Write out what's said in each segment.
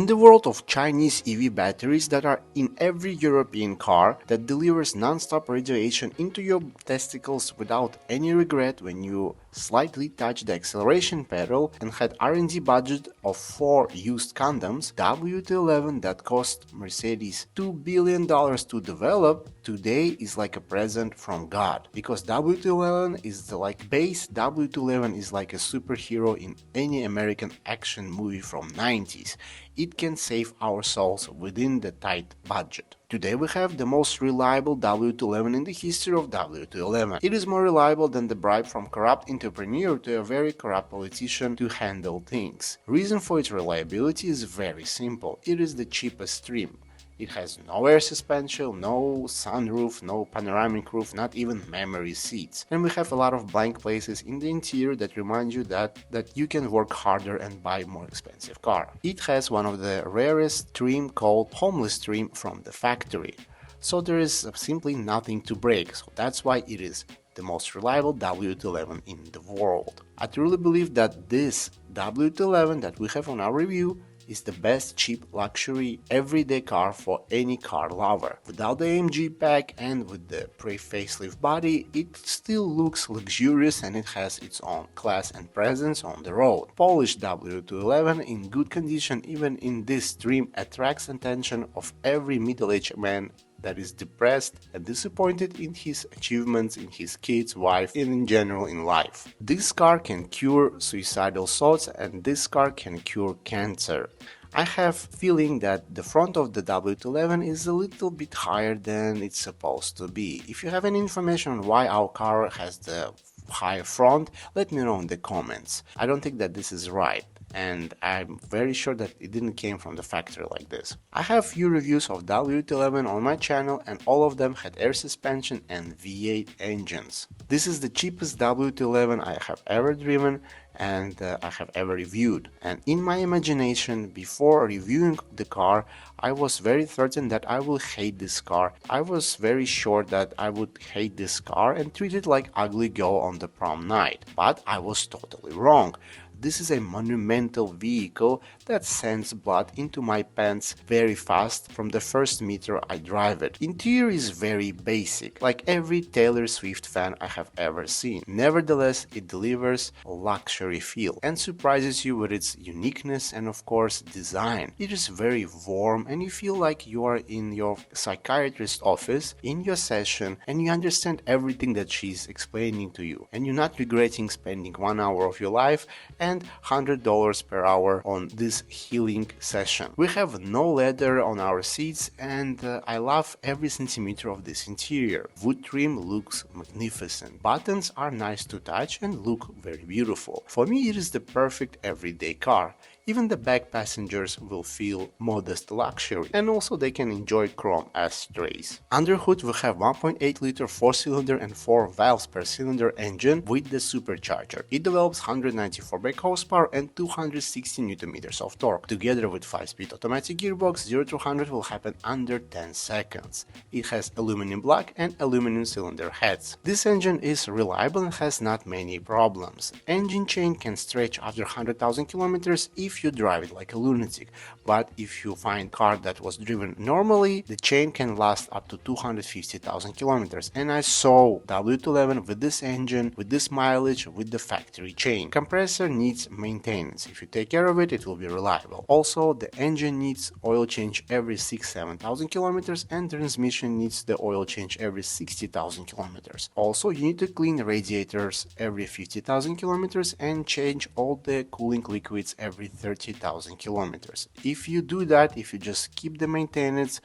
the world of Chinese EV batteries that are in every European car that delivers non-stop radiation into your testicles without any regret when you slightly touch the acceleration pedal and had R&D budget of 4 used condoms, W211 that cost Mercedes $2 billion to develop today is like a present from God, because W211 is W211 is like a superhero in any American action movie from 90s. It can save our souls within the tight budget. Today we have the most reliable W211 in the history of W211. It is more reliable than the bribe from corrupt entrepreneur to a very corrupt politician to handle things. Reason for its reliability is very simple. It is the cheapest trim. It has no air suspension, no sunroof, no panoramic roof, not even memory seats. And we have a lot of blank places in the interior that remind you that you can work harder and buy more expensive car. It has one of the rarest trim called homeless trim from the factory. So there is simply nothing to break, so that's why it is the most reliable W211 in the world. I truly believe that this W211 that we have on our review is the best cheap luxury everyday car for any car lover. Without the AMG pack and with the pre-facelift body, it still looks luxurious and it has its own class and presence on the road. Polished W211 in good condition even in this trim attracts attention of every middle-aged man that is depressed and disappointed in his achievements, in his kids, wife, and in general in life. This car can cure suicidal thoughts and this car can cure cancer. I have feeling that the front of the W211 is a little bit higher than it's supposed to be. If you have any information on why our car has the higher front, let me know in the comments. I don't think that this is right, and I'm very sure that it didn't came from the factory like this. I have few reviews of W211 on my channel and all of them had air suspension and V8 engines. This is the cheapest W211 I have ever driven and I have ever reviewed. And in my imagination, before reviewing the car, I was very certain that I will hate this car. I was very sure that I would hate this car and treat it like ugly girl on the prom night. But I was totally wrong. This is a monumental vehicle that sends blood into my pants very fast from the first meter I drive it. Interior is very basic, like every Taylor Swift fan I have ever seen. Nevertheless, it delivers a luxury feel and surprises you with its uniqueness and of course design. It is very warm and you feel like you are in your psychiatrist's office in your session and you understand everything that she's explaining to you and you're not regretting spending 1 hour of your life and $100 per hour on this healing session. We have no leather on our seats and I love every centimeter of this interior. Wood trim looks magnificent. Buttons are nice to touch and look very beautiful. For me it is the perfect everyday car. Even the back passengers will feel modest luxury and also they can enjoy chrome ashtrays. Under hood we have 1.8 liter 4-cylinder and 4 valves per cylinder engine with the supercharger. It develops 194 brake horsepower and 260 Nm of torque. Together with 5-speed automatic gearbox, 0 to 100 will happen under 10 seconds. It has aluminum block and aluminum cylinder heads. This engine is reliable and has not many problems. Engine chain can stretch after 100,000 kilometers if you drive it like a lunatic, but if you find a car that was driven normally, the chain can last up to 250,000 kilometers. And I saw W211 with this engine, with this mileage, with the factory chain. Compressor needs maintenance. If you take care of it, it will be reliable. Also, the engine needs oil change every 6-7,000 kilometers and transmission needs the oil change every 60,000 kilometers. Also, you need to clean radiators every 50,000 kilometers and change all the cooling liquids every 30,000 kilometers. If you do that, if you just keep the maintenance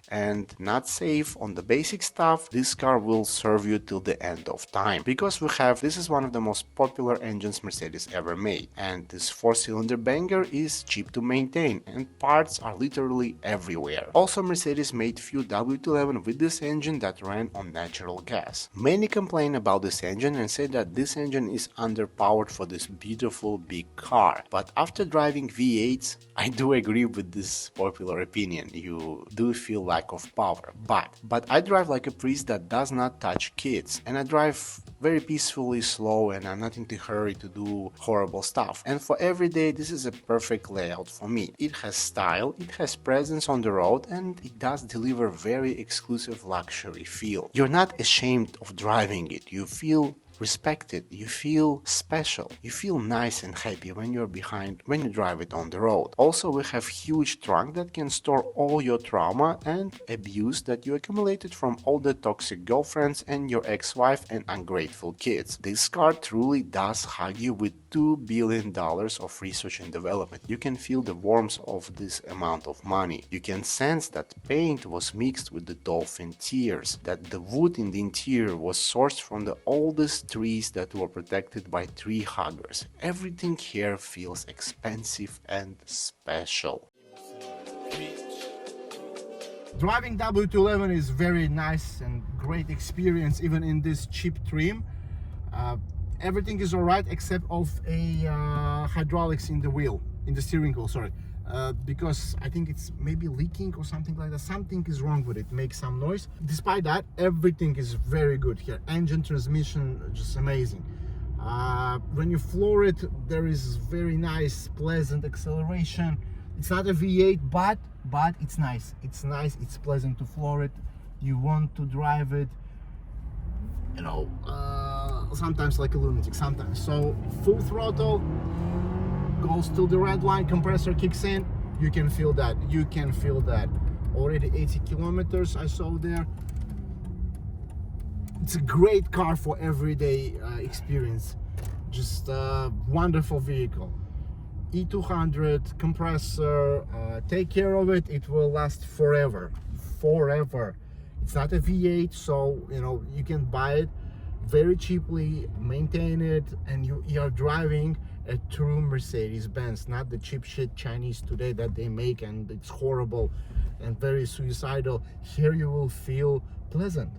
and not save on the basic stuff, this car will serve you till the end of time. Because this is one of the most popular engines Mercedes ever made, and this 4-cylinder banger is cheap to maintain and parts are literally everywhere. Also, Mercedes made few W211 with this engine that ran on natural gas. Many complain about this engine and say that this engine is underpowered for this beautiful big car, but after driving V8s I do agree with this popular opinion. You do feel lack of power, but I drive like a priest that does not touch kids, and I drive very peacefully, slow, and I'm not in a hurry to do horrible stuff. And for every day, this is a perfect layout for me. It has style, it has presence on the road, and it does deliver very exclusive luxury feel. You're not ashamed of driving it. You feel respected, you feel special, you feel nice and happy when when you drive it on the road. Also, we have huge trunk that can store all your trauma and abuse that you accumulated from all the toxic girlfriends and your ex-wife and ungrateful kids. This car truly does hug you with $2 billion of research and development. You can feel the warmth of this amount of money. You can sense that paint was mixed with the dolphin tears, that the wood in the interior was sourced from the oldest trees that were protected by tree huggers. Everything here feels expensive and special. Driving W211 is very nice and great experience even in this cheap trim. Everything is alright except of a hydraulics in the steering wheel, sorry. Because I think it's maybe leaking or something like that. Something is wrong with it, makes some noise. Despite that, everything is very good here. Engine, transmission, just amazing. When you floor it, there is very nice, pleasant acceleration. It's not a V8, but it's nice. It's nice, it's pleasant to floor it. You want to drive it, you know, sometimes like a lunatic, sometimes. So full throttle, goes till the red line, compressor kicks in, you can feel that, already 80 kilometers I saw there. It's a great car for everyday experience, just a wonderful vehicle. E200 compressor, take care of it, it will last forever. It's not a V8, so you know you can buy it very cheaply, maintain it, and you are driving a true Mercedes-Benz, not the cheap shit Chinese today that they make, and it's horrible and very suicidal. Here you will feel pleasant.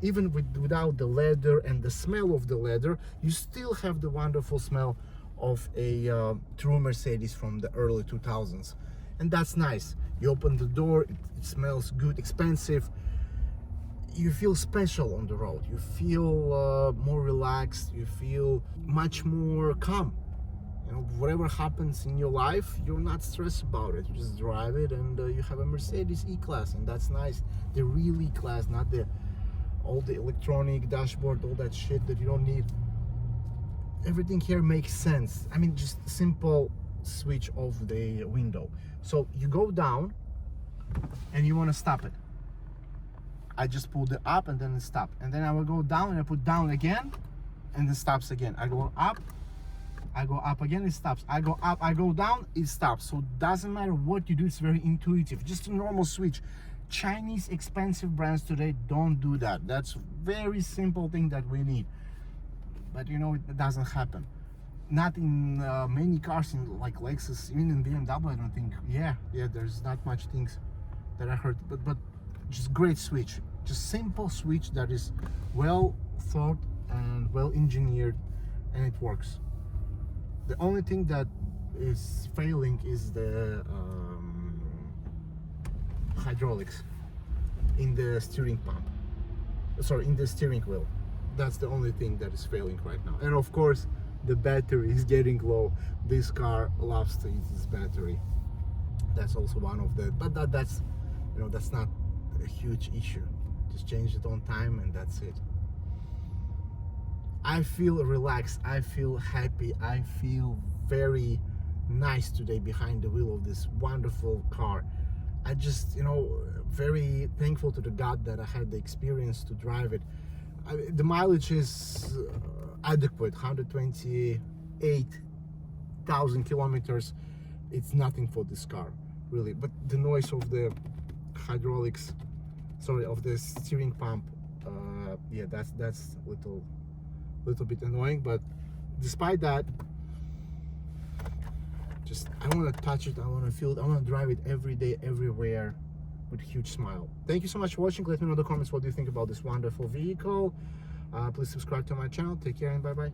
Even without the leather and the smell of the leather, you still have the wonderful smell of a true Mercedes from the early 2000s. And that's nice. You open the door, it smells good, expensive. You feel special on the road. You feel more relaxed. You feel much more calm. You know, whatever happens in your life, you're not stressed about it. You just drive it, and you have a Mercedes E-Class, and that's nice. The real E-Class, not all the electronic dashboard, all that shit that you don't need. Everything here makes sense. I mean, just simple switch off the window. So you go down, and you want to stop it. I just pulled it up and then it stopped, and then I will go down and I put down again, and it stops again. I go up again, it stops. I go up, I go down, it stops. So it doesn't matter what you do, it's very intuitive, just a normal switch. Chinese expensive brands today don't do that. That's very simple thing that we need, but you know, it doesn't happen. Not in many cars, in like Lexus, even in BMW, I don't think. Yeah, there's not much things that I heard, but just great switch, just simple switch that is well thought and well engineered, and it works. The only thing that is failing is the hydraulics in the steering pump, sorry, in the steering wheel. That's the only thing that is failing right now. And of course, the battery is getting low. This car loves to use its battery. That's also one of the, but that's, you know, that's not a huge issue. Just change it on time and that's it. I feel relaxed, I feel happy, I feel very nice today behind the wheel of this wonderful car. I just, you know, very thankful to the God that I had the experience to drive it. The mileage is adequate, 128,000 kilometers. It's nothing for this car, really. But the noise of the hydraulics, sorry, of the steering pump, yeah, that's little bit annoying. But despite that, just I want to touch it, I want to feel it, I want to drive it every day, everywhere, with a huge smile. Thank you so much for watching. Let me know in the comments what do you think about this wonderful vehicle. Please subscribe to my channel. Take care and bye bye.